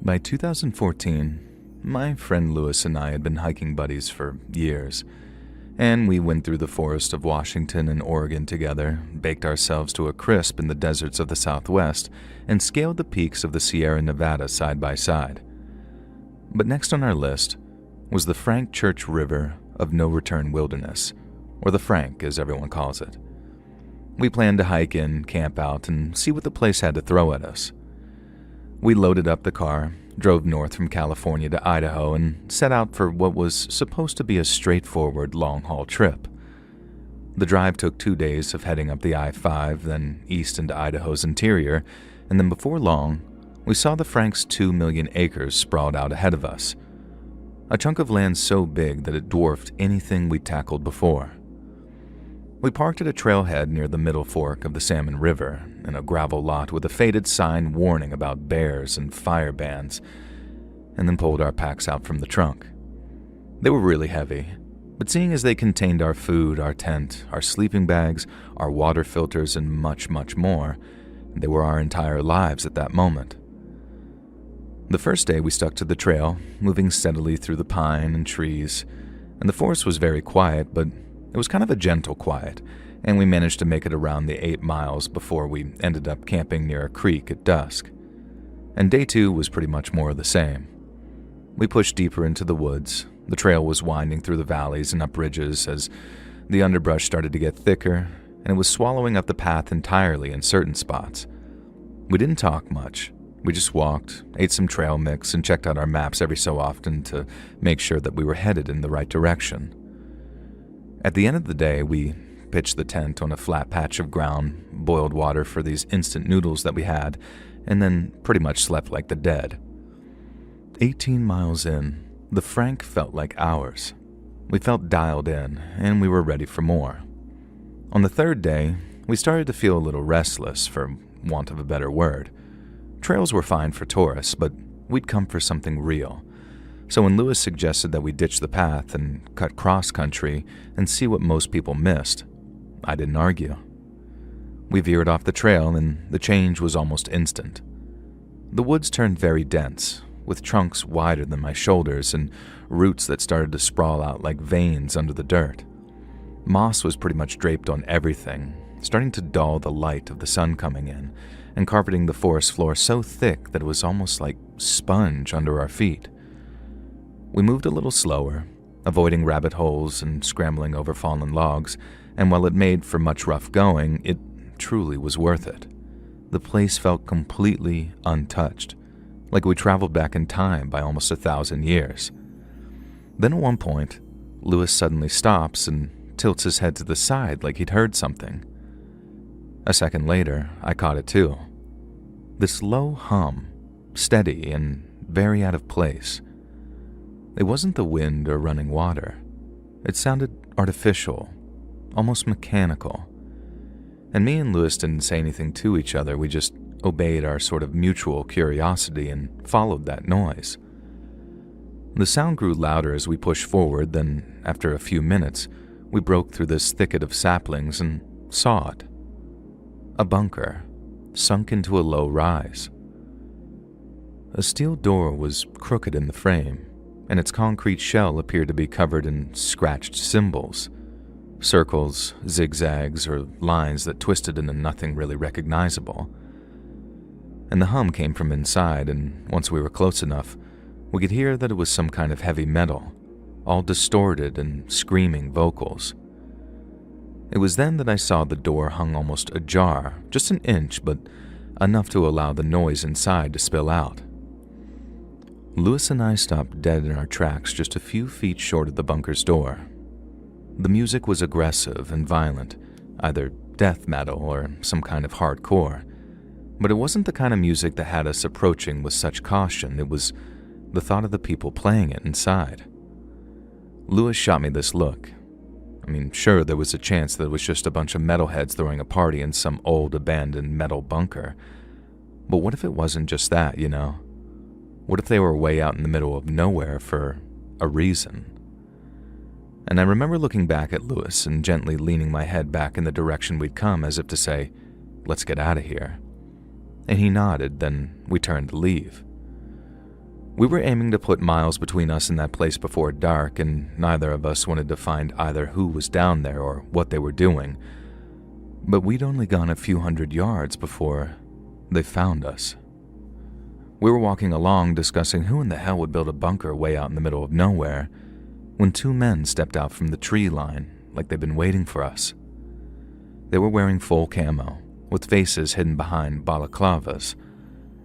By 2014, my friend Lewis and I had been hiking buddies for years, and we went through the forest of Washington and Oregon together, baked ourselves to a crisp in the deserts of the Southwest, and scaled the peaks of the Sierra Nevada side by side. But next on our list was the Frank Church River of No Return Wilderness, or the Frank as everyone calls it. We planned to hike in, camp out, and see what the place had to throw at us. We loaded up the car, drove north from California to Idaho, and set out for what was supposed to be a straightforward long-haul trip. The drive took 2 days of heading up the I-5, then east into Idaho's interior, and then before long, we saw the Frank's 2 million acres sprawled out ahead of us. A chunk of land so big that it dwarfed anything we'd tackled before. We parked at a trailhead near the middle fork of the Salmon River, in a gravel lot with a faded sign warning about bears and fire bans, and then pulled our packs out from the trunk. They were really heavy, but seeing as they contained our food, our tent, our sleeping bags, our water filters, and much, much more, they were our entire lives at that moment. The first day we stuck to the trail, moving steadily through the pine and trees, and the forest was very quiet, but it was kind of a gentle quiet, and we managed to make it around the 8 miles before we ended up camping near a creek at dusk. And day 2 was pretty much more of the same. We pushed deeper into the woods. The trail was winding through the valleys and up ridges as the underbrush started to get thicker, and it was swallowing up the path entirely in certain spots. We didn't talk much. We just walked, ate some trail mix, and checked out our maps every so often to make sure that we were headed in the right direction. At the end of the day, we pitched the tent on a flat patch of ground, boiled water for these instant noodles that we had, and then pretty much slept like the dead. 18 miles in, the Frank felt like hours. We felt dialed in, and we were ready for more. On the third day, we started to feel a little restless, for want of a better word. Trails were fine for tourists, but we'd come for something real. So when Lewis suggested that we ditch the path and cut cross-country and see what most people missed, I didn't argue. We veered off the trail, and the change was almost instant. The woods turned very dense, with trunks wider than my shoulders and roots that started to sprawl out like veins under the dirt. Moss was pretty much draped on everything, starting to dull the light of the sun coming in, and carpeting the forest floor so thick that it was almost like sponge under our feet. We moved a little slower, avoiding rabbit holes and scrambling over fallen logs, and while it made for much rough going, it truly was worth it. The place felt completely untouched, like we traveled back in time by almost 1,000 years. Then at one point, Lewis suddenly stops and tilts his head to the side like he'd heard something. A second later, I caught it too. This low hum, steady and very out of place. It wasn't the wind or running water. It sounded artificial, almost mechanical. And me and Lewis didn't say anything to each other. We just obeyed our sort of mutual curiosity and followed that noise. The sound grew louder as we pushed forward, then after a few minutes, we broke through this thicket of saplings and saw it. A bunker, sunk into a low rise. A steel door was crooked in the frame, and its concrete shell appeared to be covered in scratched symbols, circles, zigzags, or lines that twisted into nothing really recognizable. And the hum came from inside, and once we were close enough, we could hear that it was some kind of heavy metal, all distorted and screaming vocals. It was then that I saw the door hung almost ajar, just an inch, but enough to allow the noise inside to spill out. Lewis and I stopped dead in our tracks just a few feet short of the bunker's door. The music was aggressive and violent, either death metal or some kind of hardcore, but it wasn't the kind of music that had us approaching with such caution. It was the thought of the people playing it inside. Lewis shot me this look. I mean, sure, there was a chance that it was just a bunch of metalheads throwing a party in some old abandoned metal bunker. But what if it wasn't just that, you know? What if they were way out in the middle of nowhere for a reason? And I remember looking back at Lewis and gently leaning my head back in the direction we'd come as if to say, let's get out of here. And he nodded, then we turned to leave. We were aiming to put miles between us and that place before dark, and neither of us wanted to find either who was down there or what they were doing. But we'd only gone a few hundred yards before they found us. We were walking along discussing who in the hell would build a bunker way out in the middle of nowhere when two men stepped out from the tree line like they'd been waiting for us. They were wearing full camo, with faces hidden behind balaclavas,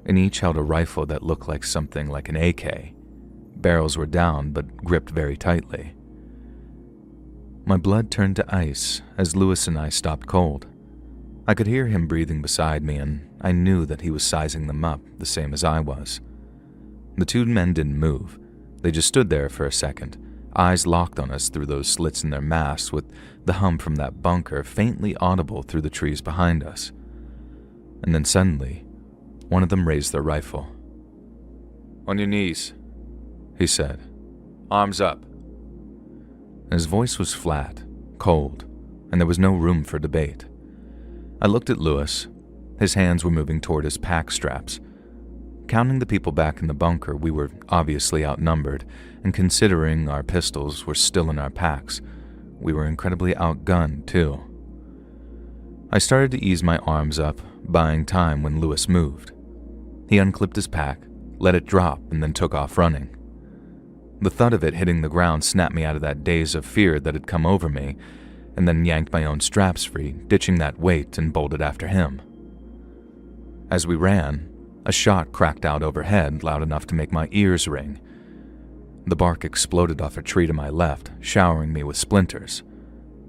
and each held a rifle that looked like something like an AK. Barrels were down but gripped very tightly. My blood turned to ice as Lewis and I stopped cold. I could hear him breathing beside me, and I knew that he was sizing them up the same as I was. The two men didn't move. They just stood there for a second, eyes locked on us through those slits in their masks, with the hum from that bunker faintly audible through the trees behind us. And then suddenly, one of them raised their rifle. "On your knees," he said. "Arms up." His voice was flat, cold, and there was no room for debate. I looked at Lewis. His hands were moving toward his pack straps. Counting the people back in the bunker, we were obviously outnumbered, and considering our pistols were still in our packs, we were incredibly outgunned too. I started to ease my arms up, buying time when Lewis moved. He unclipped his pack, let it drop, and then took off running. The thud of it hitting the ground snapped me out of that daze of fear that had come over me, and then yanked my own straps free, ditching that weight, and bolted after him. As we ran, a shot cracked out overhead loud enough to make my ears ring. The bark exploded off a tree to my left, showering me with splinters.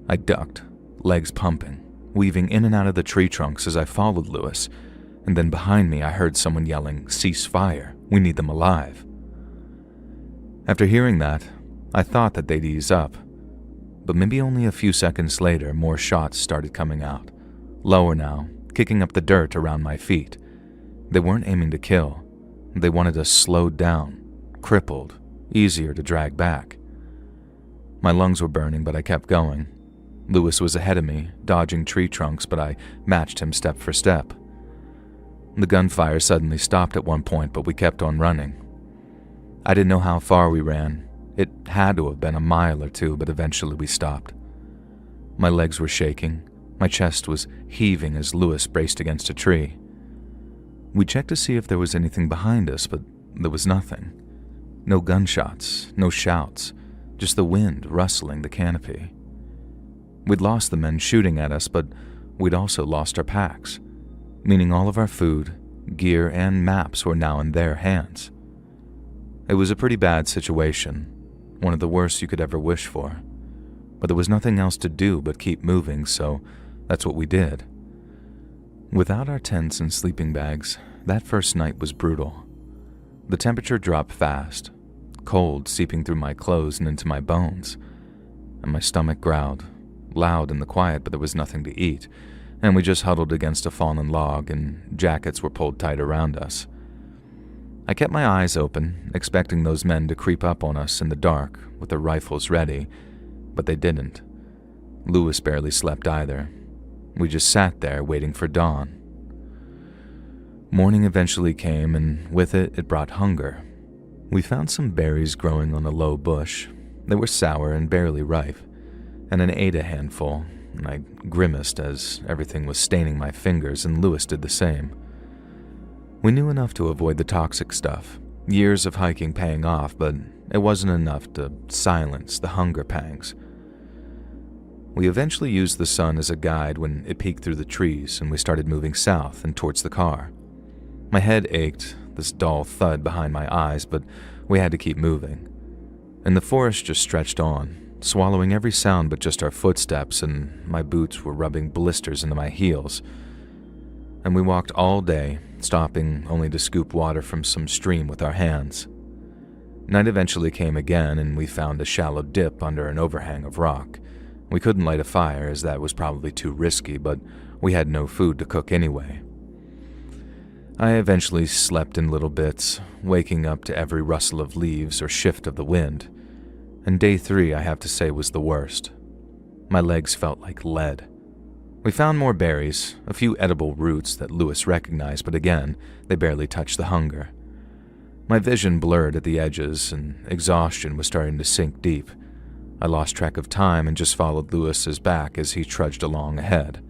I ducked, legs pumping, weaving in and out of the tree trunks as I followed Lewis, and then behind me I heard someone yelling, "Cease fire, we need them alive." After hearing that, I thought that they'd ease up, but maybe only a few seconds later more shots started coming out, lower now, kicking up the dirt around my feet. They weren't aiming to kill, they wanted us slowed down, crippled, easier to drag back. My lungs were burning, but I kept going. Lewis was ahead of me, dodging tree trunks, but I matched him step for step. The gunfire suddenly stopped at one point, but we kept on running. I didn't know how far we ran. It had to have been a mile or two, but eventually we stopped. My legs were shaking. My chest was heaving as Lewis braced against a tree. We checked to see if there was anything behind us, but there was nothing. No gunshots, no shouts, just the wind rustling the canopy. We'd lost the men shooting at us, but we'd also lost our packs, meaning all of our food, gear, and maps were now in their hands. It was a pretty bad situation, one of the worst you could ever wish for, but there was nothing else to do but keep moving, so that's what we did. Without our tents and sleeping bags, that first night was brutal. The temperature dropped fast, cold seeping through my clothes and into my bones, and my stomach growled, loud in the quiet, but there was nothing to eat, and we just huddled against a fallen log, and jackets were pulled tight around us. I kept my eyes open, expecting those men to creep up on us in the dark with their rifles ready, but they didn't. Lewis barely slept either. We just sat there waiting for dawn. Morning eventually came, and with it, it brought hunger. We found some berries growing on a low bush. They were sour and barely ripe, and I ate a handful, and I grimaced as everything was staining my fingers, and Lewis did the same. We knew enough to avoid the toxic stuff, years of hiking paying off, but it wasn't enough to silence the hunger pangs. We eventually used the sun as a guide when it peeked through the trees, and we started moving south and towards the car. My head ached, this dull thud behind my eyes, but we had to keep moving. And the forest just stretched on, swallowing every sound but just our footsteps, and my boots were rubbing blisters into my heels. And we walked all day, stopping only to scoop water from some stream with our hands. Night eventually came again, and we found a shallow dip under an overhang of rock. We couldn't light a fire, as that was probably too risky, but we had no food to cook anyway. I eventually slept in little bits, waking up to every rustle of leaves or shift of the wind, and day 3, I have to say, was the worst. My legs felt like lead. We found more berries, a few edible roots that Lewis recognized, but again, they barely touched the hunger. My vision blurred at the edges, and exhaustion was starting to sink deep. I lost track of time and just followed Lewis's back as he trudged along ahead.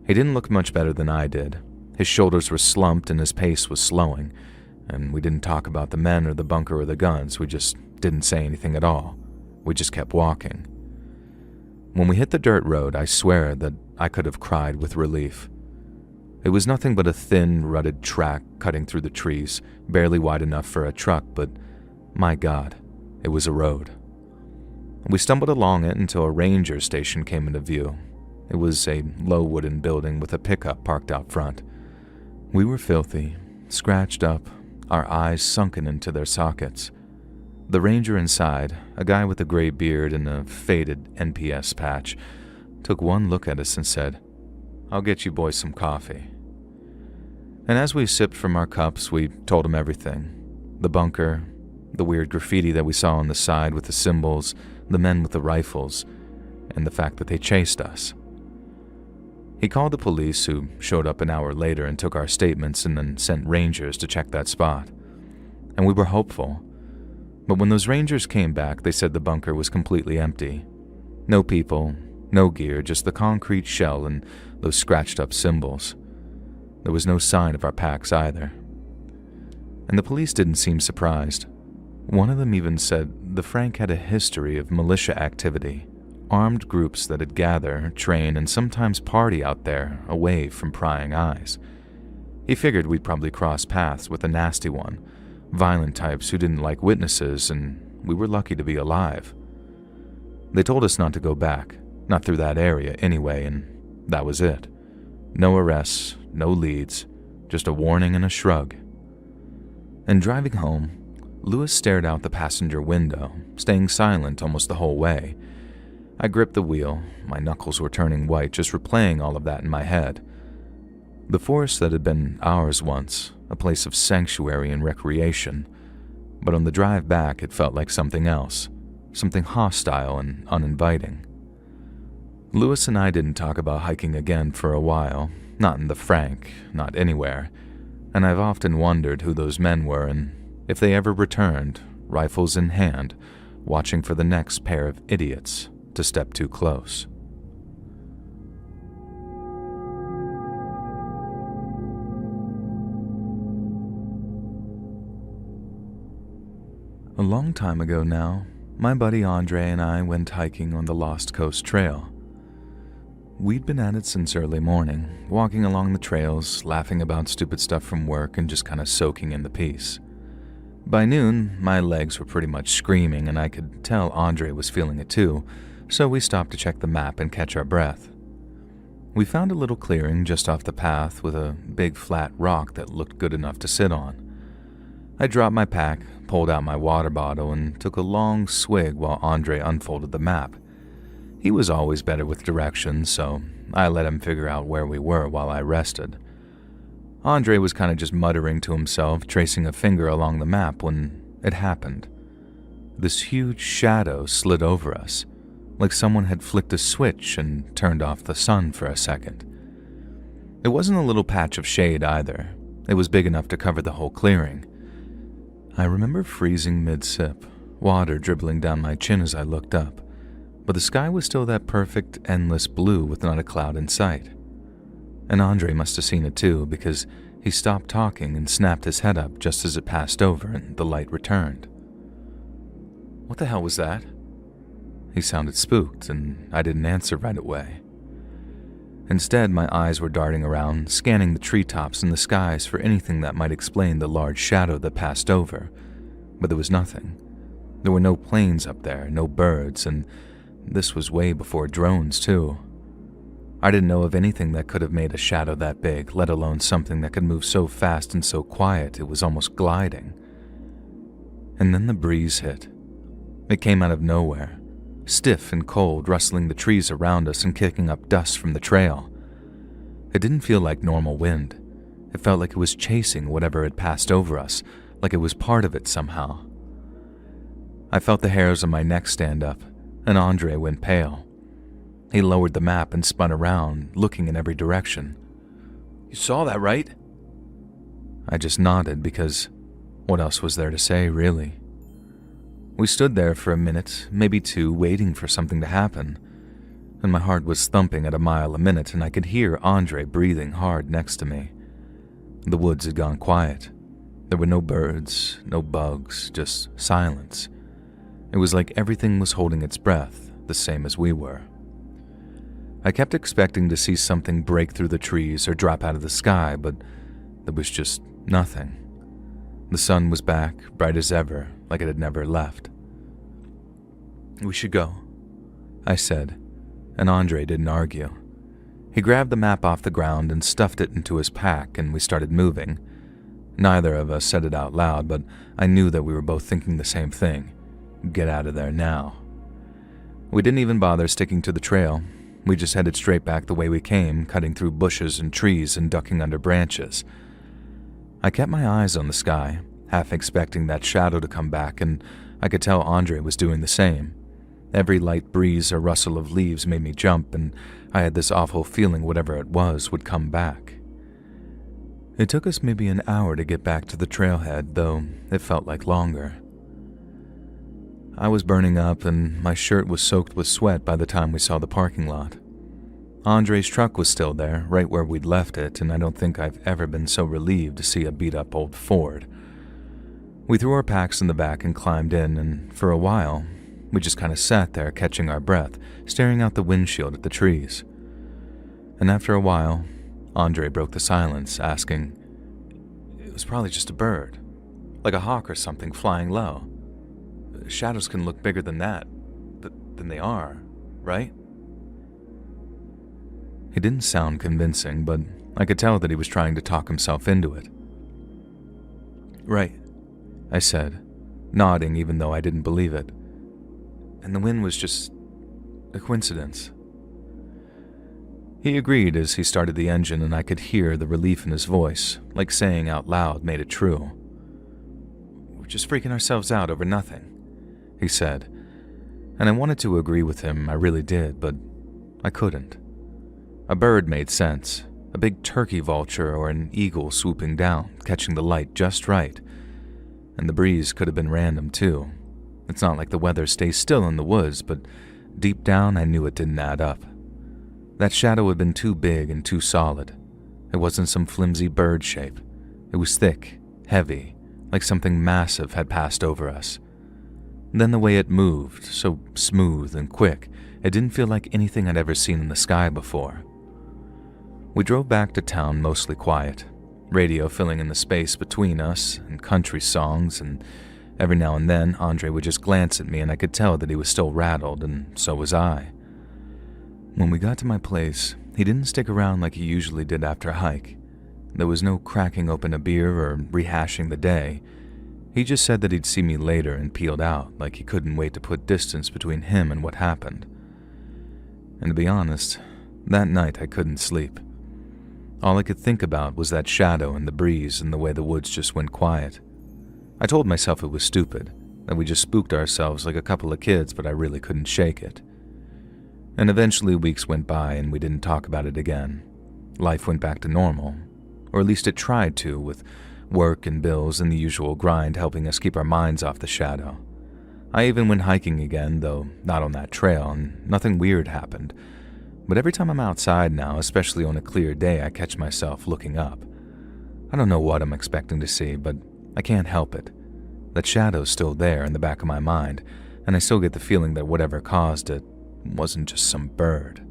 He didn't look much better than I did. His shoulders were slumped and his pace was slowing, and we didn't talk about the men or the bunker or the guns. We just didn't say anything at all. We just kept walking. When we hit the dirt road, I swear that I could have cried with relief. It was nothing but a thin, rutted track cutting through the trees, barely wide enough for a truck, but my God, it was a road. We stumbled along it until a ranger station came into view. It was a low wooden building with a pickup parked out front. We were filthy, scratched up, our eyes sunken into their sockets. The ranger inside, a guy with a gray beard and a faded NPS patch, took one look at us and said, "I'll get you boys some coffee." And as we sipped from our cups, we told him everything. The bunker, the weird graffiti that we saw on the side with the symbols, the men with the rifles, and the fact that they chased us. He called the police, who showed up an hour later and took our statements and then sent rangers to check that spot. And we were hopeful. But when those rangers came back, they said the bunker was completely empty. No people, no gear, just the concrete shell and those scratched up symbols. There was no sign of our packs either. And the police didn't seem surprised. One of them even said the Frank had a history of militia activity, armed groups that'd gather, train, and sometimes party out there away from prying eyes. He figured we'd probably cross paths with a nasty one, violent types who didn't like witnesses, and we were lucky to be alive. They told us not to go back, not through that area anyway, and that was it. No arrests, no leads, just a warning and a shrug. And driving home, Lewis stared out the passenger window, staying silent almost the whole way. I gripped the wheel, my knuckles were turning white just replaying all of that in my head. The forest that had been ours once, a place of sanctuary and recreation, but on the drive back it felt like something else, something hostile and uninviting. Lewis and I didn't talk about hiking again for a while, not in the Frank, not anywhere, and I've often wondered who those men were and if they ever returned, rifles in hand, watching for the next pair of idiots to step too close. A long time ago now, my buddy Andre and I went hiking on the Lost Coast Trail. We'd been at it since early morning, walking along the trails, laughing about stupid stuff from work and just kind of soaking in the peace. By noon, my legs were pretty much screaming and I could tell Andre was feeling it too, so we stopped to check the map and catch our breath. We found a little clearing just off the path with a big flat rock that looked good enough to sit on. I dropped my pack, pulled out my water bottle, and took a long swig while Andre unfolded the map. He was always better with directions, so I let him figure out where we were while I rested. Andre was kind of just muttering to himself, tracing a finger along the map when it happened. This huge shadow slid over us, like someone had flicked a switch and turned off the sun for a second. It wasn't a little patch of shade either. It was big enough to cover the whole clearing. I remember freezing mid-sip, water dribbling down my chin as I looked up, but the sky was still that perfect, endless blue with not a cloud in sight. And Andre must have seen it too, because he stopped talking and snapped his head up just as it passed over and the light returned. "What the hell was that?" He sounded spooked, and I didn't answer right away. Instead, my eyes were darting around, scanning the treetops and the skies for anything that might explain the large shadow that passed over, but there was nothing. There were no planes up there, no birds, and this was way before drones, too. I didn't know of anything that could have made a shadow that big, let alone something that could move so fast and so quiet it was almost gliding. And then the breeze hit. It came out of nowhere, stiff and cold, rustling the trees around us and kicking up dust from the trail. It didn't feel like normal wind. It felt like it was chasing whatever had passed over us, like it was part of it somehow. I felt the hairs on my neck stand up, and Andre went pale. He lowered the map and spun around, looking in every direction. "You saw that, right?" I just nodded because What else was there to say, really? We stood there for a minute, maybe two, waiting for something to happen. And my heart was thumping at a mile a minute, and I could hear Andre breathing hard next to me. The woods had gone quiet. There were no birds, no bugs, just silence. It was like everything was holding its breath, the same as we were. I kept expecting to see something break through the trees or drop out of the sky, but there was just nothing. The sun was back, bright as ever, like it had never left. "We should go," I said, and Andre didn't argue. He grabbed the map off the ground and stuffed it into his pack, and we started moving. Neither of us said it out loud, but I knew that we were both thinking the same thing. Get out of there now. We didn't even bother sticking to the trail. We just headed straight back the way we came, cutting through bushes and trees and ducking under branches. I kept my eyes on the sky, half expecting that shadow to come back, and I could tell Andre was doing the same. Every light breeze or rustle of leaves made me jump, and I had this awful feeling whatever it was would come back. It took us maybe an hour to get back to the trailhead, though it felt like longer. I was burning up, and my shirt was soaked with sweat by the time we saw the parking lot. Andre's truck was still there, right where we'd left it, and I don't think I've ever been so relieved to see a beat-up old Ford. We threw our packs in the back and climbed in, and for a while, we just kind of sat there catching our breath, staring out the windshield at the trees. And after a while, Andre broke the silence, asking, "It was probably just a bird, like a hawk or something flying low. Shadows can look bigger than that, than they are, right?" He didn't sound convincing, but I could tell that he was trying to talk himself into it. "Right," I said, nodding even though I didn't believe it. "And the wind was just a coincidence." He agreed as he started the engine, and I could hear the relief in his voice, like saying out loud made it true. "We're just freaking ourselves out over nothing," he said, and I wanted to agree with him, I really did, but I couldn't. A bird made sense, a big turkey vulture or an eagle swooping down, catching the light just right, and the breeze could have been random too. It's not like the weather stays still in the woods, but deep down I knew it didn't add up. That shadow had been too big and too solid. It wasn't some flimsy bird shape. It was thick, heavy, like something massive had passed over us. Then the way it moved, so smooth and quick, it didn't feel like anything I'd ever seen in the sky before. We drove back to town mostly quiet, radio filling in the space between us, and country songs, and every now and then Andre would just glance at me and I could tell that he was still rattled, and so was I. When we got to my place, he didn't stick around like he usually did after a hike. There was no cracking open a beer or rehashing the day. He just said that he'd see me later and peeled out, like he couldn't wait to put distance between him and what happened. And to be honest, that night I couldn't sleep. All I could think about was that shadow and the breeze and the way the woods just went quiet. I told myself it was stupid, that we just spooked ourselves like a couple of kids, but I really couldn't shake it. And eventually weeks went by and we didn't talk about it again. Life went back to normal, or at least it tried to, with work and bills and the usual grind helping us keep our minds off the shadow. I even went hiking again, though not on that trail, and nothing weird happened. But every time I'm outside now, especially on a clear day, I catch myself looking up. I don't know what I'm expecting to see, but I can't help it. That shadow's still there in the back of my mind, and I still get the feeling that whatever caused it wasn't just some bird.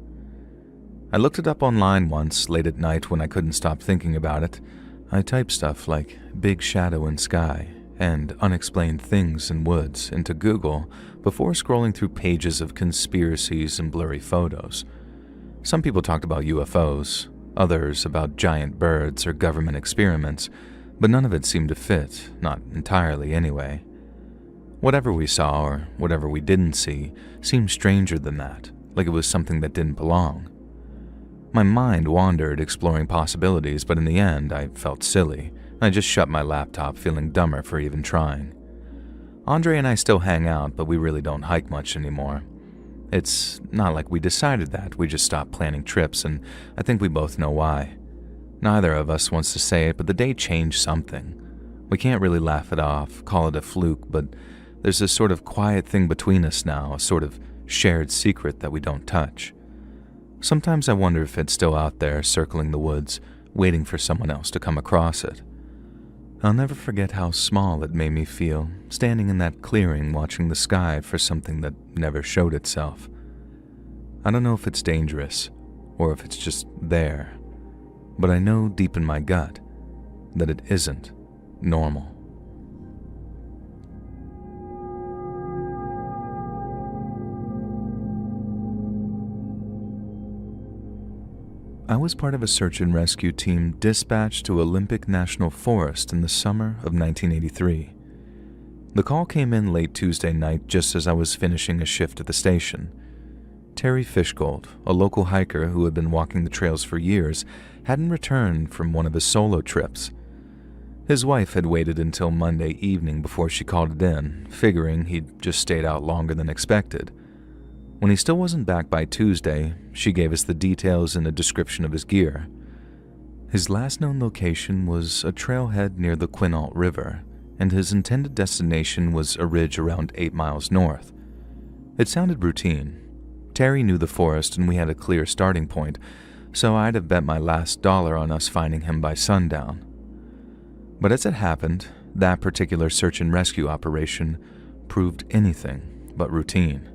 I looked it up online once, late at night when I couldn't stop thinking about it. I typed stuff like big shadow in sky and unexplained things in woods into Google before scrolling through pages of conspiracies and blurry photos. Some people talked about UFOs, others about giant birds or government experiments, but none of it seemed to fit, not entirely anyway. Whatever we saw, or whatever we didn't see, seemed stranger than that, like it was something that didn't belong. My mind wandered, exploring possibilities, but in the end, I felt silly. I just shut my laptop, feeling dumber for even trying. Andre and I still hang out, but we really don't hike much anymore. It's not like we decided that, we just stopped planning trips, and I think we both know why. Neither of us wants to say it, but the day changed something. We can't really laugh it off, call it a fluke, but there's this sort of quiet thing between us now, a sort of shared secret that we don't touch. Sometimes I wonder if it's still out there, circling the woods, waiting for someone else to come across it. I'll never forget how small it made me feel, standing in that clearing watching the sky for something that never showed itself. I don't know if it's dangerous, or if it's just there, but I know deep in my gut that it isn't normal. I was part of a search and rescue team dispatched to Olympic National Forest in the summer of 1983. The call came in late Tuesday night just as I was finishing a shift at the station. Terry Fishgold, a local hiker who had been walking the trails for years, hadn't returned from one of his solo trips. His wife had waited until Monday evening before she called it in, figuring he'd just stayed out longer than expected. When he still wasn't back by Tuesday, she gave us the details and a description of his gear. His last known location was a trailhead near the Quinault River, and his intended destination was a ridge around 8 miles north. It sounded routine. Terry knew the forest and we had a clear starting point, so I'd have bet my last dollar on us finding him by sundown. But as it happened, that particular search and rescue operation proved anything but routine.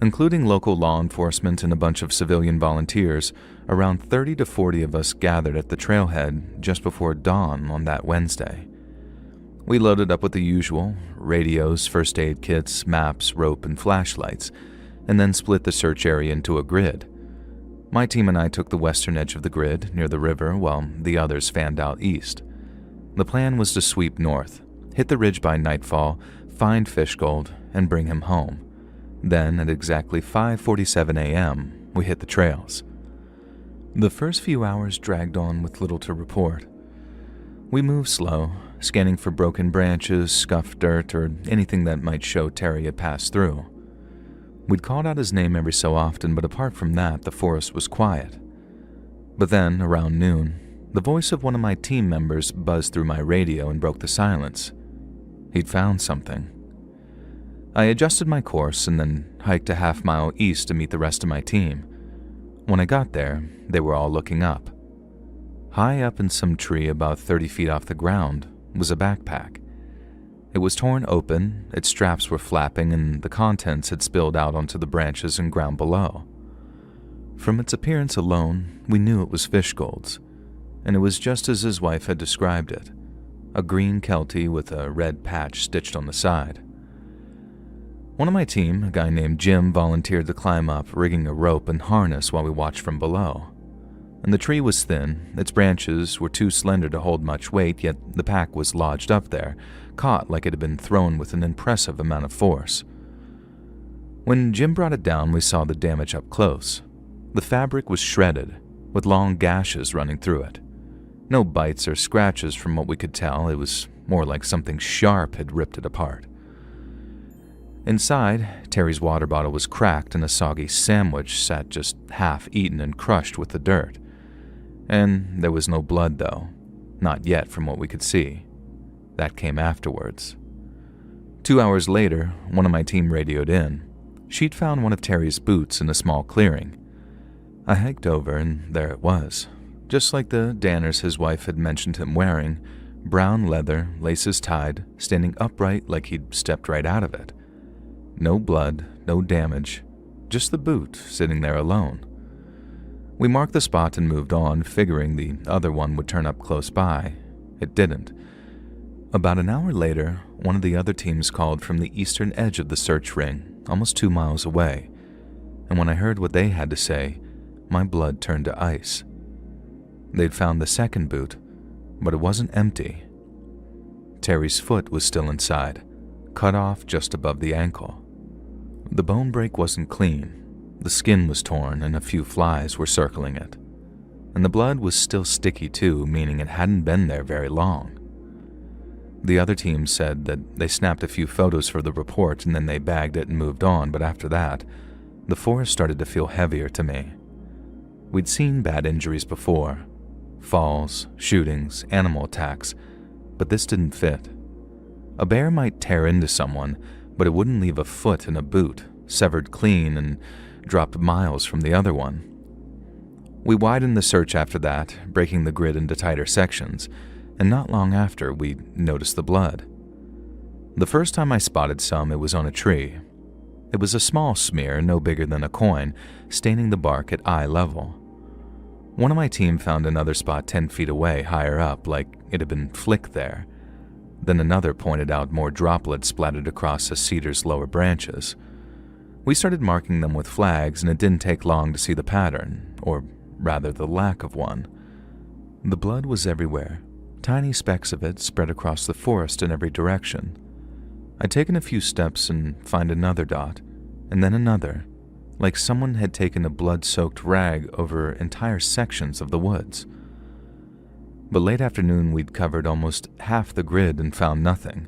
Including local law enforcement and a bunch of civilian volunteers, around 30 to 40 of us gathered at the trailhead just before dawn on that Wednesday. We loaded up with the usual: radios, first aid kits, maps, rope, and flashlights, and then split the search area into a grid. My team and I took the western edge of the grid, near the river, while the others fanned out east. The plan was to sweep north, hit the ridge by nightfall, find Fishgold, and bring him home. Then, at exactly 5:47 a.m., we hit the trails. The first few hours dragged on with little to report. We moved slow, scanning for broken branches, scuffed dirt, or anything that might show Terry had passed through. We'd called out his name every so often, but apart from that, the forest was quiet. But then, around noon, the voice of one of my team members buzzed through my radio and broke the silence. He'd found something. I adjusted my course and then hiked a half-mile east to meet the rest of my team. When I got there, they were all looking up. High up in some tree about 30 feet off the ground was a backpack. It was torn open, its straps were flapping, and the contents had spilled out onto the branches and ground below. From its appearance alone, we knew it was Fishgold's, and it was just as his wife had described it: a green Keltie with a red patch stitched on the side. One of my team, a guy named Jim, volunteered to climb up, rigging a rope and harness while we watched from below. And the tree was thin, its branches were too slender to hold much weight, yet the pack was lodged up there, caught like it had been thrown with an impressive amount of force. When Jim brought it down, we saw the damage up close. The fabric was shredded, with long gashes running through it. No bites or scratches from what we could tell. It was more like something sharp had ripped it apart. Inside, Terry's water bottle was cracked and a soggy sandwich sat just half eaten and crushed with the dirt. And there was no blood, though. Not yet, from what we could see. That came afterwards. 2 hours later, one of my team radioed in. She'd found one of Terry's boots in a small clearing. I hiked over, and there it was. Just like the Danners his wife had mentioned him wearing, brown leather, laces tied, standing upright like he'd stepped right out of it. No blood, no damage, just the boot sitting there alone. We marked the spot and moved on, figuring the other one would turn up close by. It didn't. About an hour later, one of the other teams called from the eastern edge of the search ring, almost 2 miles away, and when I heard what they had to say, my blood turned to ice. They'd found the second boot, but it wasn't empty. Terry's foot was still inside, cut off just above the ankle. The bone break wasn't clean. The skin was torn and a few flies were circling it. And the blood was still sticky too, meaning it hadn't been there very long. The other team said that they snapped a few photos for the report and then they bagged it and moved on, but after that, the forest started to feel heavier to me. We'd seen bad injuries before: falls, shootings, animal attacks, but this didn't fit. A bear might tear into someone, but it wouldn't leave a foot in a boot, severed clean and dropped miles from the other one. We widened the search after that, breaking the grid into tighter sections, and not long after, we noticed the blood. The first time I spotted some, it was on a tree. It was a small smear, no bigger than a coin, staining the bark at eye level. One of my team found another spot 10 feet away, higher up, like it had been flicked there. Then another pointed out more droplets splattered across a cedar's lower branches. We started marking them with flags, and it didn't take long to see the pattern, or rather the lack of one. The blood was everywhere, tiny specks of it spread across the forest in every direction. I'd taken a few steps and find another dot, and then another, like someone had taken a blood-soaked rag over entire sections of the woods. But late afternoon, we'd covered almost half the grid and found nothing.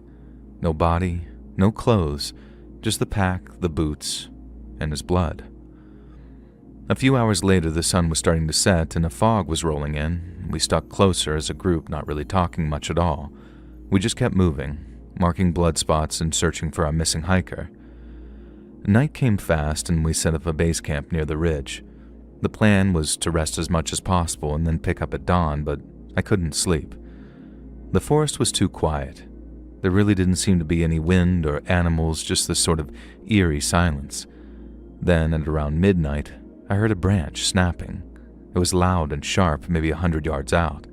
No body, no clothes, just the pack, the boots, and his blood. A few hours later, the sun was starting to set and a fog was rolling in. We stuck closer as a group, not really talking much at all. We just kept moving, marking blood spots and searching for our missing hiker. Night came fast and we set up a base camp near the ridge. The plan was to rest as much as possible and then pick up at dawn, but I couldn't sleep. The forest was too quiet. There really didn't seem to be any wind or animals, just this sort of eerie silence. Then, at around midnight, I heard a branch snapping. It was loud and sharp, maybe 100 yards out.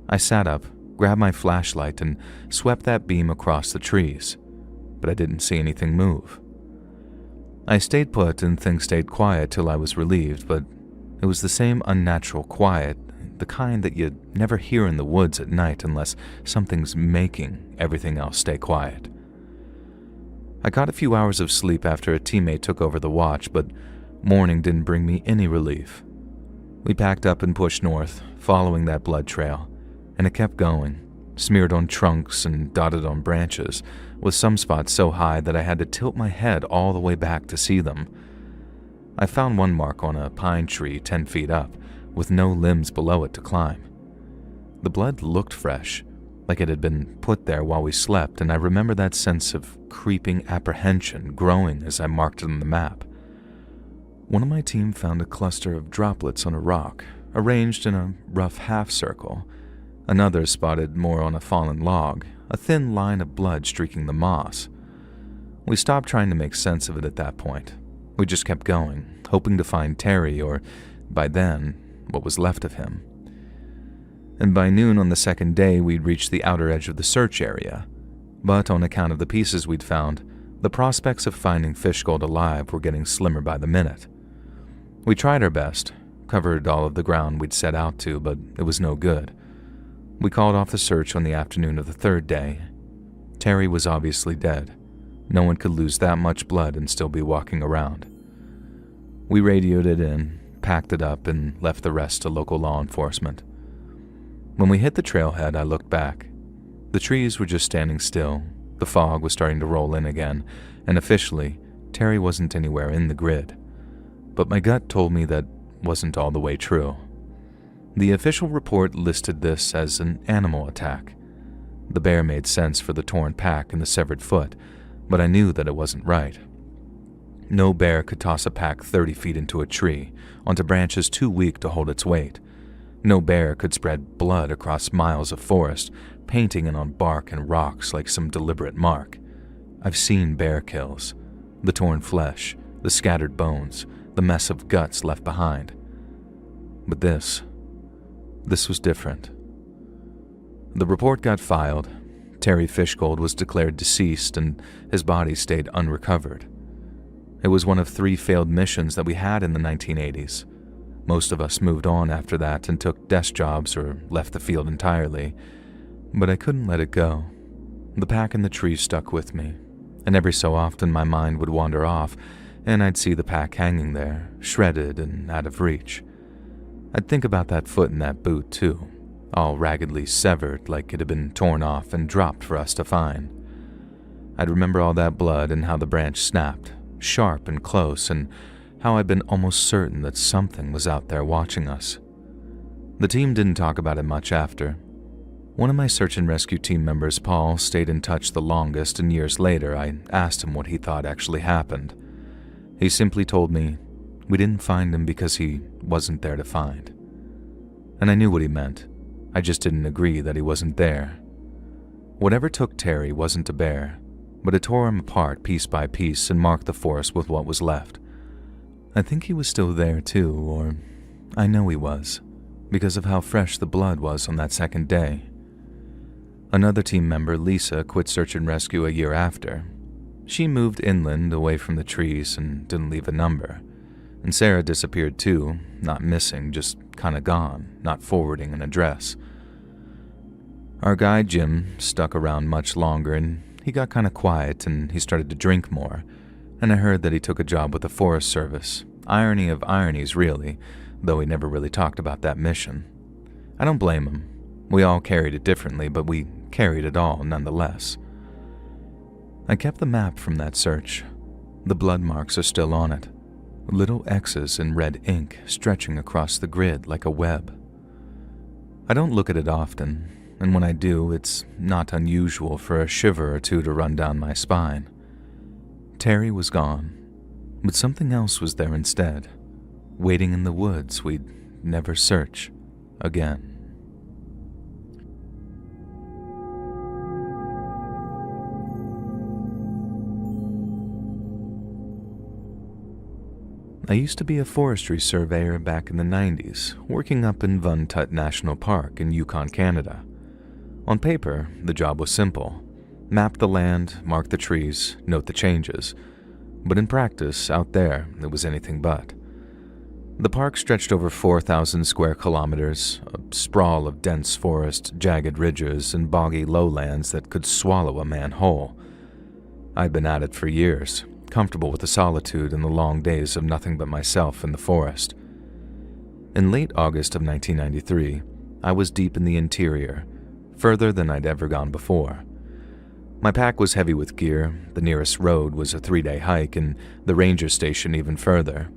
I sat up, grabbed my flashlight, and swept that beam across the trees, but I didn't see anything move. I stayed put and things stayed quiet till I was relieved, but it was the same unnatural quiet, the kind that you'd never hear in the woods at night unless something's making everything else stay quiet. I got a few hours of sleep after a teammate took over the watch, but morning didn't bring me any relief. We packed up and pushed north, following that blood trail, and it kept going, smeared on trunks and dotted on branches, with some spots so high that I had to tilt my head all the way back to see them. I found one mark on a pine tree 10 feet up, with no limbs below it to climb. The blood looked fresh, like it had been put there while we slept, and I remember that sense of creeping apprehension growing as I marked it on the map. One of my team found a cluster of droplets on a rock, arranged in a rough half circle. Another spotted more on a fallen log, a thin line of blood streaking the moss. We stopped trying to make sense of it at that point. We just kept going, hoping to find Terry, or, by then, what was left of him. And by noon on the second day, we'd reached the outer edge of the search area. But on account of the pieces we'd found, the prospects of finding Fishgold alive were getting slimmer by the minute. We tried our best, covered all of the ground we'd set out to, but it was no good. We called off the search on the afternoon of the third day. Terry was obviously dead. No one could lose that much blood and still be walking around. We radioed it in, packed it up, and left the rest to local law enforcement. When we hit the trailhead, I looked back. The trees were just standing still, the fog was starting to roll in again, and officially, Terry wasn't anywhere in the grid. But my gut told me that wasn't all the way true. The official report listed this as an animal attack. The bear made sense for the torn pack and the severed foot, but I knew that it wasn't right. No bear could toss a pack 30 feet into a tree, onto branches too weak to hold its weight. No bear could spread blood across miles of forest, painting it on bark and rocks like some deliberate mark. I've seen bear kills. The torn flesh, the scattered bones, the mess of guts left behind. But this was different. The report got filed. Terry Fishgold was declared deceased and his body stayed unrecovered. It was one of 3 failed missions that we had in the 1980s. Most of us moved on after that and took desk jobs or left the field entirely, but I couldn't let it go. The pack in the tree stuck with me, and every so often my mind would wander off and I'd see the pack hanging there, shredded and out of reach. I'd think about that foot in that boot too, all raggedly severed like it had been torn off and dropped for us to find. I'd remember all that blood and how the branch snapped, sharp and close, and how I'd been almost certain that something was out there watching us. The team didn't talk about it much after. One of my search and rescue team members, Paul, stayed in touch the longest, and years later I asked him what he thought actually happened. He simply told me, "We didn't find him because he wasn't there to find." And I knew what he meant. I just didn't agree that he wasn't there. Whatever took Terry wasn't a bear, but it tore him apart piece by piece and marked the forest with what was left. I think he was still there too, or I know he was, because of how fresh the blood was on that second day. Another team member, Lisa, quit search and rescue a year after. She moved inland away from the trees and didn't leave a number. And Sarah disappeared too, not missing, just kinda gone, not forwarding an address. Our guy Jim stuck around much longer, and he got kinda quiet and he started to drink more, and I heard that he took a job with the Forest Service. Irony of ironies, really, though he never really talked about that mission. I don't blame him. We all carried it differently, but we carried it all nonetheless. I kept the map from that search. The blood marks are still on it, little X's in red ink stretching across the grid like a web. I don't look at it often, and when I do, it's not unusual for a shiver or two to run down my spine. Terry was gone, but something else was there instead, waiting in the woods we'd never search again. I used to be a forestry surveyor back in the 90s, working up in Van Tut National Park in Yukon, Canada. On paper, the job was simple. Map the land, mark the trees, note the changes. But in practice, out there, it was anything but. The park stretched over 4,000 square kilometers, a sprawl of dense forest, jagged ridges, and boggy lowlands that could swallow a man whole. I'd been at it for years, comfortable with the solitude and the long days of nothing but myself in the forest. In late August of 1993, I was deep in the interior, further than I'd ever gone before. My pack was heavy with gear, the nearest road was a 3-day hike, and the ranger station even further.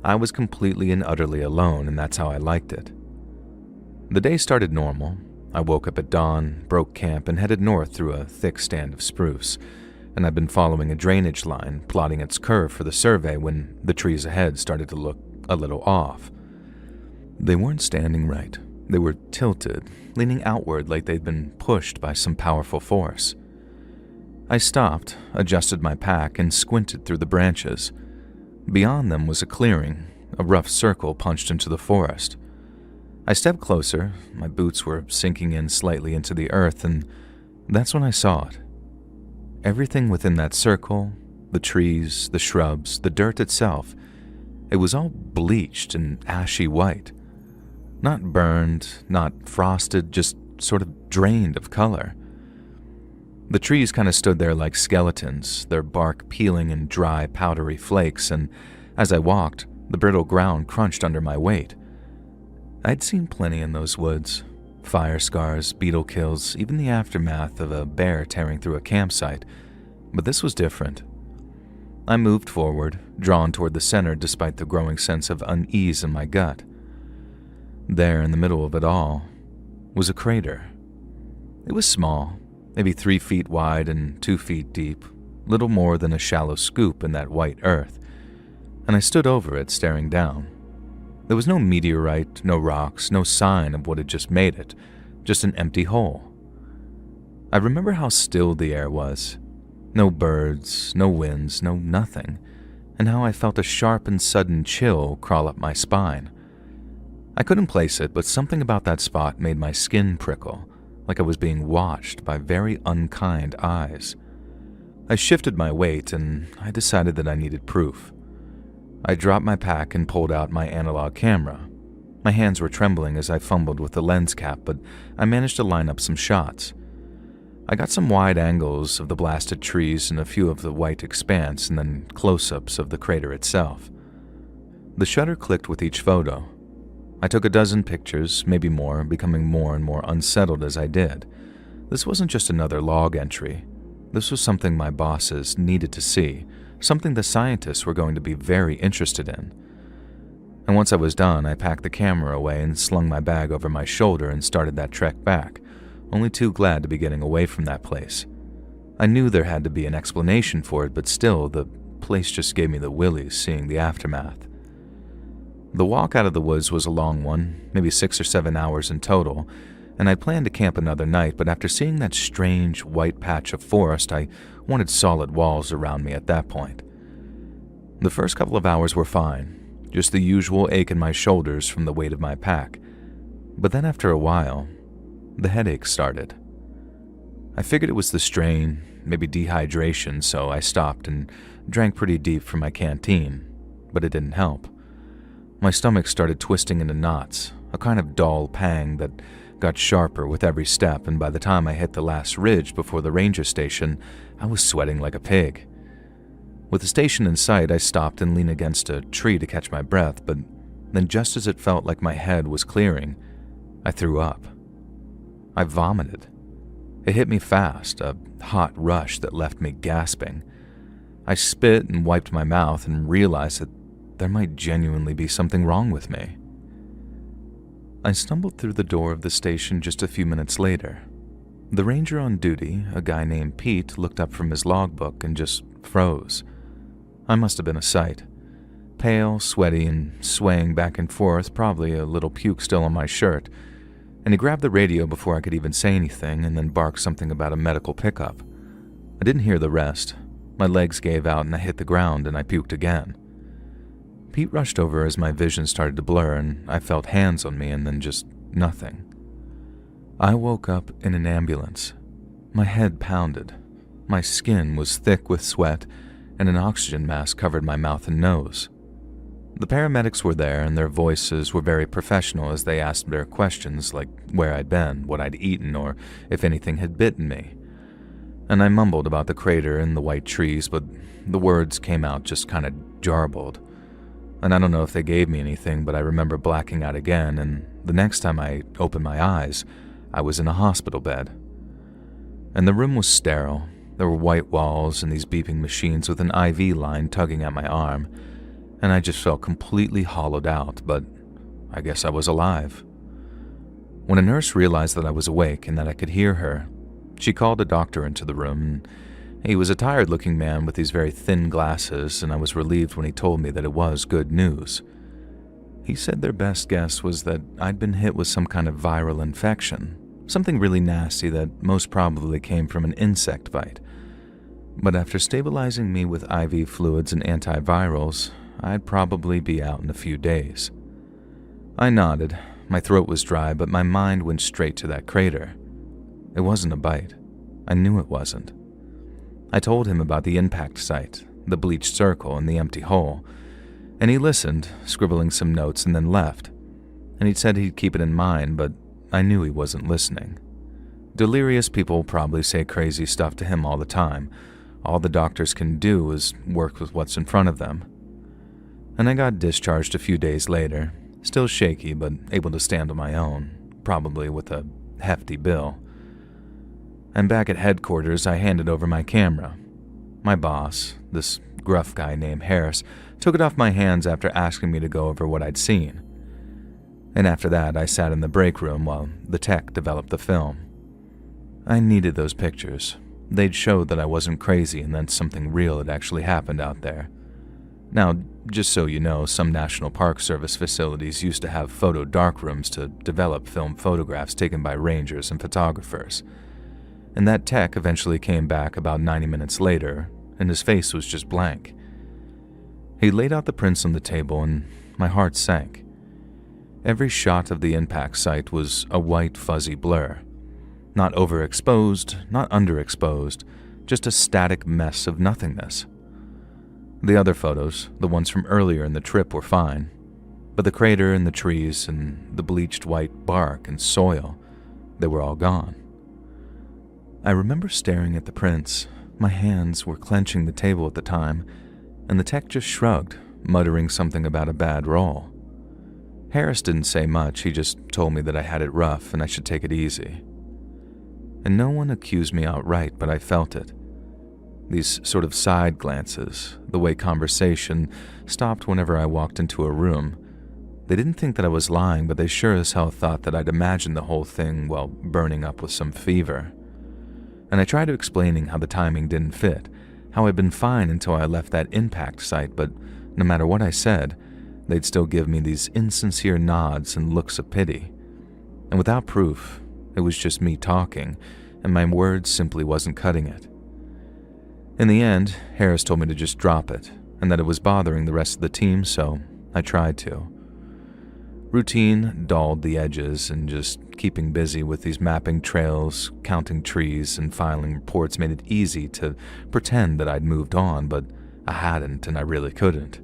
I was completely and utterly alone, and that's how I liked it. The day started normal. I woke up at dawn, broke camp, and headed north through a thick stand of spruce, and I'd been following a drainage line, plotting its curve for the survey when the trees ahead started to look a little off. They weren't standing right. They were tilted, leaning outward like they'd been pushed by some powerful force. I stopped, adjusted my pack, and squinted through the branches. Beyond them was a clearing, a rough circle punched into the forest. I stepped closer, my boots were sinking in slightly into the earth, and that's when I saw it. Everything within that circle, the trees, the shrubs, the dirt itself, it was all bleached and ashy white. Not burned, not frosted, just sort of drained of color. The trees kind of stood there like skeletons, their bark peeling in dry, powdery flakes, and as I walked, the brittle ground crunched under my weight. I'd seen plenty in those woods. Fire scars, beetle kills, even the aftermath of a bear tearing through a campsite, but this was different. I moved forward, drawn toward the center despite the growing sense of unease in my gut. There, in the middle of it all, was a crater. It was small, maybe 3 feet wide and 2 feet deep, little more than a shallow scoop in that white earth, and I stood over it staring down. There was no meteorite, no rocks, no sign of what had just made it, just an empty hole. I remember how still the air was. No birds, no winds, no nothing, and how I felt a sharp and sudden chill crawl up my spine. I couldn't place it, but something about that spot made my skin prickle, like I was being watched by very unkind eyes. I shifted my weight, and I decided that I needed proof. I dropped my pack and pulled out my analog camera. My hands were trembling as I fumbled with the lens cap, but I managed to line up some shots. I got some wide angles of the blasted trees and a few of the white expanse, and then close-ups of the crater itself. The shutter clicked with each photo. I took a dozen pictures, maybe more, becoming more and more unsettled as I did. This wasn't just another log entry. This was something my bosses needed to see, something the scientists were going to be very interested in. And once I was done, I packed the camera away and slung my bag over my shoulder and started that trek back, only too glad to be getting away from that place. I knew there had to be an explanation for it, but still, the place just gave me the willies seeing the aftermath. The walk out of the woods was a long one, maybe 6 or 7 hours in total, and I planned to camp another night, but after seeing that strange white patch of forest, I wanted solid walls around me at that point. The first couple of hours were fine, just the usual ache in my shoulders from the weight of my pack, but then after a while, the headache started. I figured it was the strain, maybe dehydration, so I stopped and drank pretty deep from my canteen, but it didn't help. My stomach started twisting into knots, a kind of dull pang that got sharper with every step, and by the time I hit the last ridge before the ranger station, I was sweating like a pig. With the station in sight, I stopped and leaned against a tree to catch my breath, but then just as it felt like my head was clearing, I threw up. I vomited. It hit me fast, a hot rush that left me gasping. I spit and wiped my mouth and realized that there might genuinely be something wrong with me. I stumbled through the door of the station just a few minutes later. The ranger on duty, a guy named Pete, looked up from his logbook and just froze. I must have been a sight. Pale, sweaty, and swaying back and forth, probably a little puke still on my shirt, and he grabbed the radio before I could even say anything and then barked something about a medical pickup. I didn't hear the rest. My legs gave out and I hit the ground and I puked again. Pete rushed over as my vision started to blur and I felt hands on me and then just nothing. I woke up in an ambulance. My head pounded. My skin was thick with sweat and an oxygen mask covered my mouth and nose. The paramedics were there and their voices were very professional as they asked their questions like where I'd been, what I'd eaten, or if anything had bitten me. And I mumbled about the crater and the white trees, but the words came out just kind of jarbled. And I don't know if they gave me anything, but I remember blacking out again, and the next time I opened my eyes, I was in a hospital bed. And the room was sterile. There were white walls and these beeping machines with an IV line tugging at my arm, and I just felt completely hollowed out, but I guess I was alive. When a nurse realized that I was awake and that I could hear her, she called a doctor into the room, and he was a tired-looking man with these very thin glasses, and I was relieved when he told me that it was good news. He said their best guess was that I'd been hit with some kind of viral infection, something really nasty that most probably came from an insect bite. But after stabilizing me with IV fluids and antivirals, I'd probably be out in a few days. I nodded. My throat was dry, but my mind went straight to that crater. It wasn't a bite. I knew it wasn't. I told him about the impact site, the bleached circle, and the empty hole, and he listened, scribbling some notes, and then left. And he said he'd keep it in mind, but I knew he wasn't listening. Delirious people probably say crazy stuff to him all the time. All the doctors can do is work with what's in front of them. And I got discharged a few days later, still shaky but able to stand on my own, probably with a hefty bill. And back at headquarters, I handed over my camera. My boss, this gruff guy named Harris, took it off my hands after asking me to go over what I'd seen. And after that, I sat in the break room while the tech developed the film. I needed those pictures. They'd show that I wasn't crazy and that something real had actually happened out there. Now, just so you know, some National Park Service facilities used to have photo darkrooms to develop film photographs taken by rangers and photographers. And that tech eventually came back about 90 minutes later, and his face was just blank. He laid out the prints on the table, and my heart sank. Every shot of the impact site was a white, fuzzy blur. Not overexposed, not underexposed, just a static mess of nothingness. The other photos, the ones from earlier in the trip, were fine, but the crater and the trees and the bleached white bark and soil, they were all gone. I remember staring at the prints. My hands were clenching the table at the time, and the tech just shrugged, muttering something about a bad roll. Harris didn't say much, he just told me that I had it rough and I should take it easy. And no one accused me outright, but I felt it. These sort of side glances, the way conversation stopped whenever I walked into a room, They didn't think that I was lying, but they sure as hell thought that I'd imagined the whole thing while burning up with some fever. And I tried explaining how the timing didn't fit, how I'd been fine until I left that impact site, but no matter what I said, they'd still give me these insincere nods and looks of pity. And without proof, it was just me talking, and my words simply wasn't cutting it. In the end, Harris told me to just drop it, and that it was bothering the rest of the team, so I tried to. Routine dulled the edges, and just keeping busy with these mapping trails, counting trees, and filing reports made it easy to pretend that I'd moved on, but I hadn't, and I really couldn't.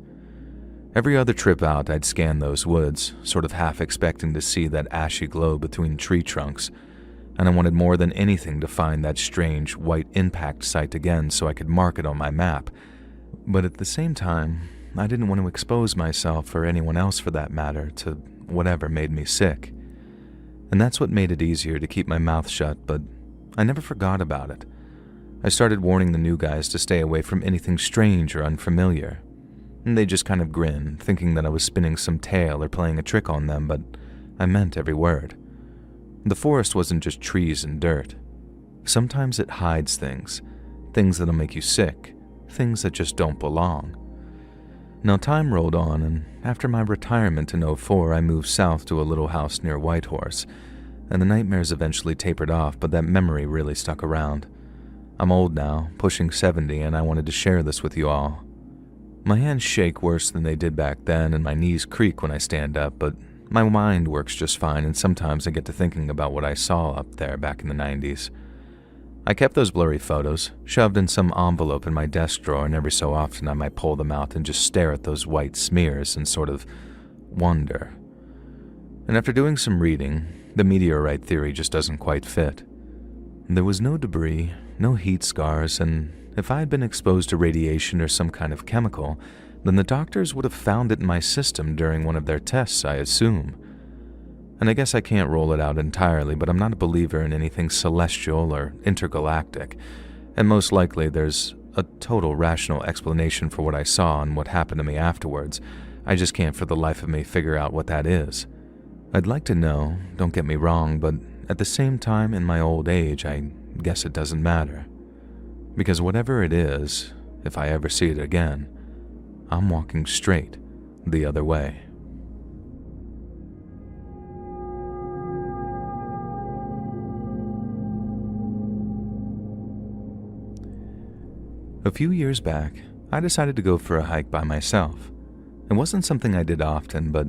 Every other trip out, I'd scan those woods, sort of half expecting to see that ashy glow between tree trunks, and I wanted more than anything to find that strange white impact site again so I could mark it on my map. But at the same time, I didn't want to expose myself, or anyone else for that matter, to whatever made me sick. And that's what made it easier to keep my mouth shut, but I never forgot about it. I started warning the new guys to stay away from anything strange or unfamiliar. And they just kind of grinned, thinking that I was spinning some tale or playing a trick on them, but I meant every word. The forest wasn't just trees and dirt. Sometimes it hides things that'll make you sick, things that just don't belong. Now time rolled on, and after my retirement in '04, I moved south to a little house near Whitehorse, and the nightmares eventually tapered off, but that memory really stuck around. I'm old now, pushing 70, and I wanted to share this with you all. My hands shake worse than they did back then, and my knees creak when I stand up, but my mind works just fine, and sometimes I get to thinking about what I saw up there back in the 90s. I kept those blurry photos, shoved in some envelope in my desk drawer, and every so often I might pull them out and just stare at those white smears and sort of wonder. And after doing some reading, the meteorite theory just doesn't quite fit. There was no debris, no heat scars, and if I had been exposed to radiation or some kind of chemical, then the doctors would have found it in my system during one of their tests, I assume. And I guess I can't rule it out entirely, but I'm not a believer in anything celestial or intergalactic, and most likely there's a total rational explanation for what I saw and what happened to me afterwards. I just can't for the life of me figure out what that is. I'd like to know, don't get me wrong, but at the same time, in my old age, I guess it doesn't matter. Because whatever it is, if I ever see it again, I'm walking straight the other way. A few years back, I decided to go for a hike by myself. It wasn't something I did often, but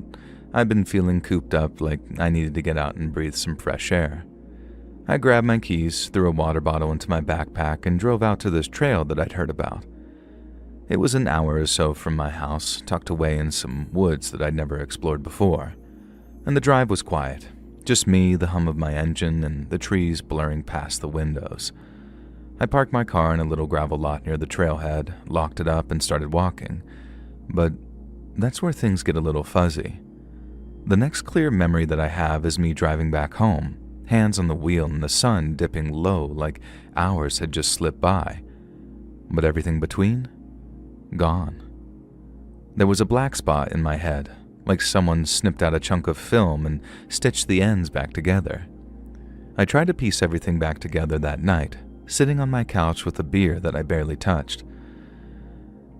I'd been feeling cooped up, like I needed to get out and breathe some fresh air. I grabbed my keys, threw a water bottle into my backpack, and drove out to this trail that I'd heard about. It was an hour or so from my house, tucked away in some woods that I'd never explored before. And the drive was quiet, just me, the hum of my engine, and the trees blurring past the windows. I parked my car in a little gravel lot near the trailhead, locked it up, and started walking. But that's where things get a little fuzzy. The next clear memory that I have is me driving back home, hands on the wheel and the sun dipping low like hours had just slipped by. But everything between? Gone. There was a black spot in my head, like someone snipped out a chunk of film and stitched the ends back together. I tried to piece everything back together that night, sitting on my couch with a beer that I barely touched.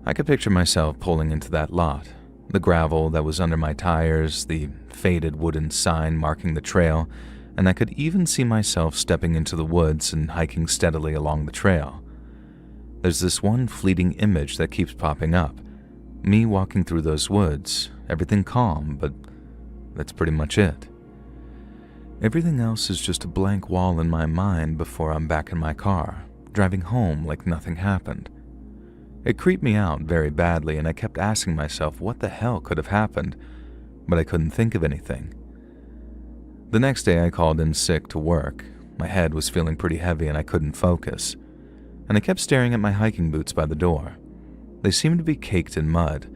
I could picture myself pulling into that lot, the gravel that was under my tires, the faded wooden sign marking the trail, and I could even see myself stepping into the woods and hiking steadily along the trail. There's this one fleeting image that keeps popping up. Me walking through those woods, everything calm, but that's pretty much it. Everything else is just a blank wall in my mind before I'm back in my car, driving home like nothing happened. It creeped me out very badly, and I kept asking myself what the hell could have happened, but I couldn't think of anything. The next day I called in sick to work. My head was feeling pretty heavy and I couldn't focus. And I kept staring at my hiking boots by the door. They seemed to be caked in mud,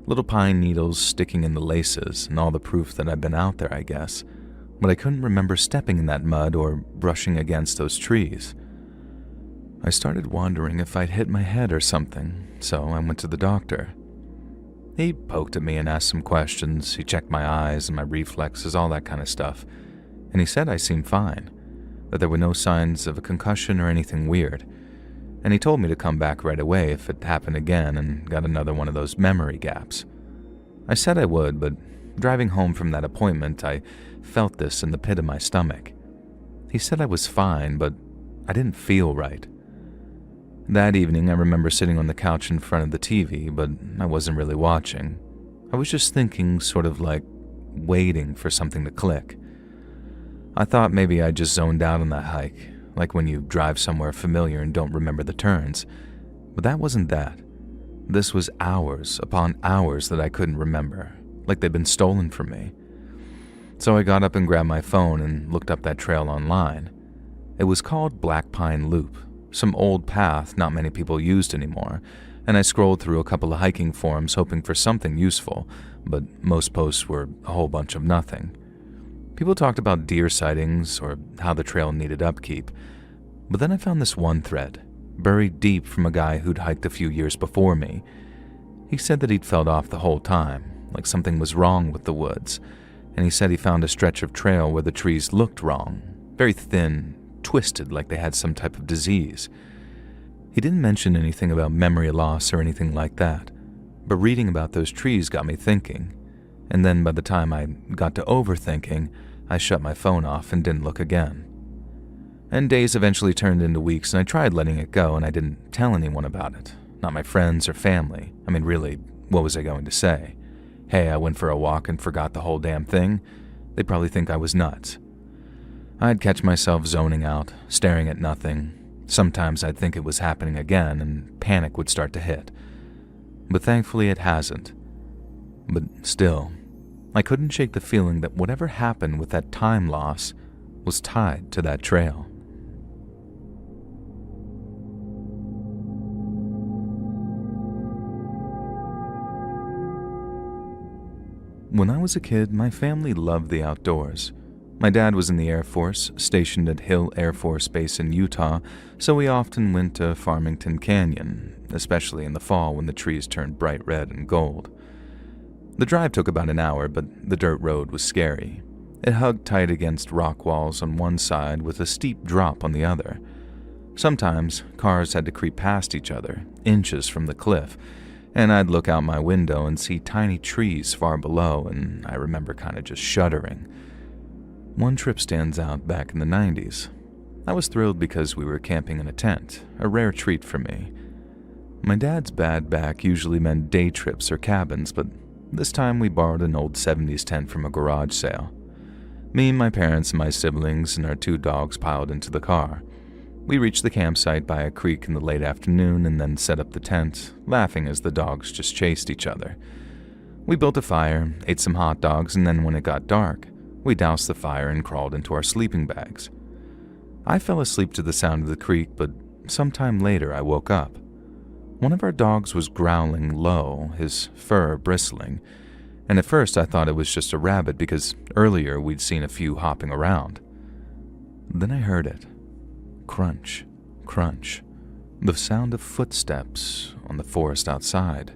little pine needles sticking in the laces, and all the proof that I'd been out there, I guess. But I couldn't remember stepping in that mud or brushing against those trees. I started wondering if I'd hit my head or something, so I went to the doctor. He poked at me and asked some questions. He checked my eyes and my reflexes, all that kind of stuff. And he said I seemed fine, that there were no signs of a concussion or anything weird. And he told me to come back right away if it happened again and got another one of those memory gaps. I said I would, but driving home from that appointment, I felt this in the pit of my stomach. He said I was fine, but I didn't feel right. That evening, I remember sitting on the couch in front of the TV, but I wasn't really watching. I was just thinking, sort of like waiting for something to click. I thought maybe I just zoned out on that hike, like when you drive somewhere familiar and don't remember the turns. But that wasn't that. This was hours upon hours that I couldn't remember, like they'd been stolen from me. So I got up and grabbed my phone and looked up that trail online. It was called Black Pine Loop, some old path not many people used anymore, and I scrolled through a couple of hiking forums hoping for something useful, but most posts were a whole bunch of nothing. People talked about deer sightings or how the trail needed upkeep, but then I found this one thread, buried deep from a guy who'd hiked a few years before me. He said that he'd felt off the whole time, like something was wrong with the woods, and he said he found a stretch of trail where the trees looked wrong, very thin, twisted like they had some type of disease. He didn't mention anything about memory loss or anything like that, but reading about those trees got me thinking, and then by the time I got to overthinking, I shut my phone off and didn't look again. And days eventually turned into weeks, and I tried letting it go, and I didn't tell anyone about it. Not my friends or family. I mean, really, what was I going to say? Hey, I went for a walk and forgot the whole damn thing? They'd probably think I was nuts. I'd catch myself zoning out, staring at nothing. Sometimes I'd think it was happening again, and panic would start to hit. But thankfully it hasn't. But still, I couldn't shake the feeling that whatever happened with that time loss was tied to that trail. When I was a kid, my family loved the outdoors. My dad was in the Air Force, stationed at Hill Air Force Base in Utah, so we often went to Farmington Canyon, especially in the fall when the trees turned bright red and gold. The drive took about an hour, but the dirt road was scary. It hugged tight against rock walls on one side with a steep drop on the other. Sometimes, cars had to creep past each other, inches from the cliff, and I'd look out my window and see tiny trees far below, and I remember kind of just shuddering. One trip stands out back in the 90s. I was thrilled because we were camping in a tent, a rare treat for me. My dad's bad back usually meant day trips or cabins, but this time we borrowed an old 70s tent from a garage sale. Me, my parents, and my siblings, and our 2 dogs piled into the car. We reached the campsite by a creek in the late afternoon and then set up the tent, laughing as the dogs just chased each other. We built a fire, ate some hot dogs, and then when it got dark, we doused the fire and crawled into our sleeping bags. I fell asleep to the sound of the creek, but sometime later I woke up. One of our dogs was growling low, his fur bristling, and at first I thought it was just a rabbit because earlier we'd seen a few hopping around. Then I heard it. Crunch, crunch, the sound of footsteps on the forest outside.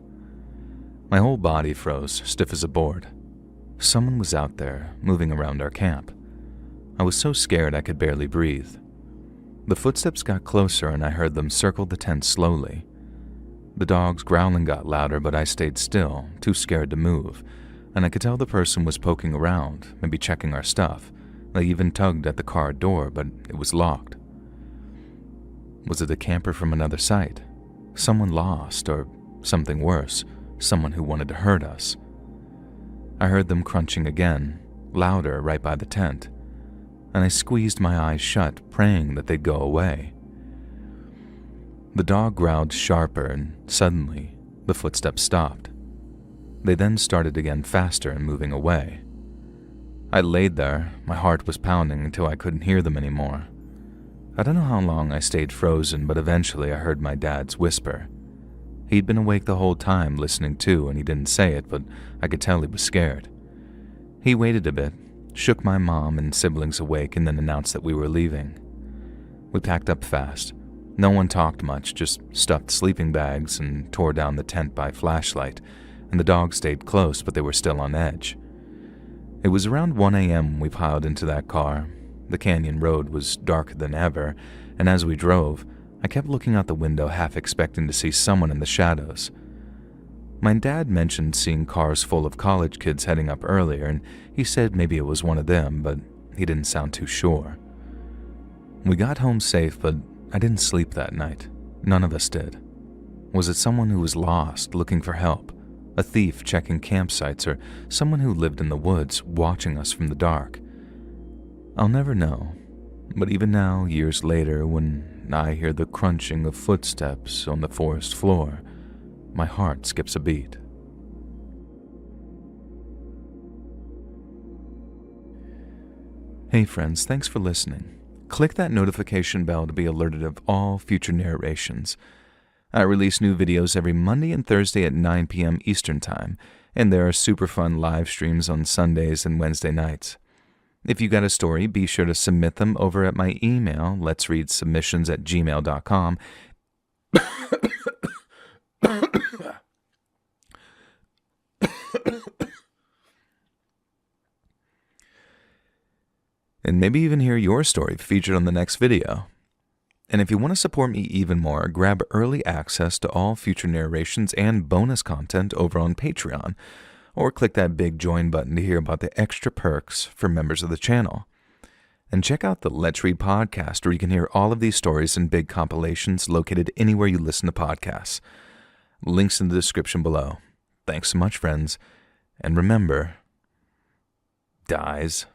My whole body froze, stiff as a board. Someone was out there, moving around our camp. I was so scared I could barely breathe. The footsteps got closer and I heard them circle the tent slowly. The dog's growling got louder, but I stayed still, too scared to move, and I could tell the person was poking around, maybe checking our stuff. They even tugged at the car door, but it was locked. Was it a camper from another site? Someone lost, or something worse, someone who wanted to hurt us? I heard them crunching again, louder right by the tent, and I squeezed my eyes shut, praying that they'd go away. The dog growled sharper, and suddenly, the footsteps stopped. They then started again faster and moving away. I laid there, my heart was pounding until I couldn't hear them anymore. I don't know how long I stayed frozen, but eventually I heard my dad's whisper. He'd been awake the whole time listening too, and he didn't say it, but I could tell he was scared. He waited a bit, shook my mom and siblings awake, and then announced that we were leaving. We packed up fast. No one talked much, just stuffed sleeping bags and tore down the tent by flashlight, and the dogs stayed close, but they were still on edge. It was around 1 a.m. when we piled into that car. The canyon road was darker than ever, and as we drove, I kept looking out the window, half expecting to see someone in the shadows. My dad mentioned seeing cars full of college kids heading up earlier, and he said maybe it was one of them, but he didn't sound too sure. We got home safe, but I didn't sleep that night. None of us did. Was it someone who was lost, looking for help? A thief checking campsites, or someone who lived in the woods, watching us from the dark? I'll never know. But even now, years later, when I hear the crunching of footsteps on the forest floor, my heart skips a beat. Hey friends, thanks for listening. Click that notification bell to be alerted of all future narrations. I release new videos every Monday and Thursday at 9 p.m. Eastern Time, and there are super fun live streams on Sundays and Wednesday nights. If you got a story, be sure to submit them over at my email, letsreadsubmissions@gmail.com. And maybe even hear your story featured on the next video. And if you want to support me even more, grab early access to all future narrations and bonus content over on Patreon, or click that big join button to hear about the extra perks for members of the channel. And check out the Let's Read podcast, where you can hear all of these stories in big compilations located anywhere you listen to podcasts. Links in the description below. Thanks so much, friends. And remember, dies.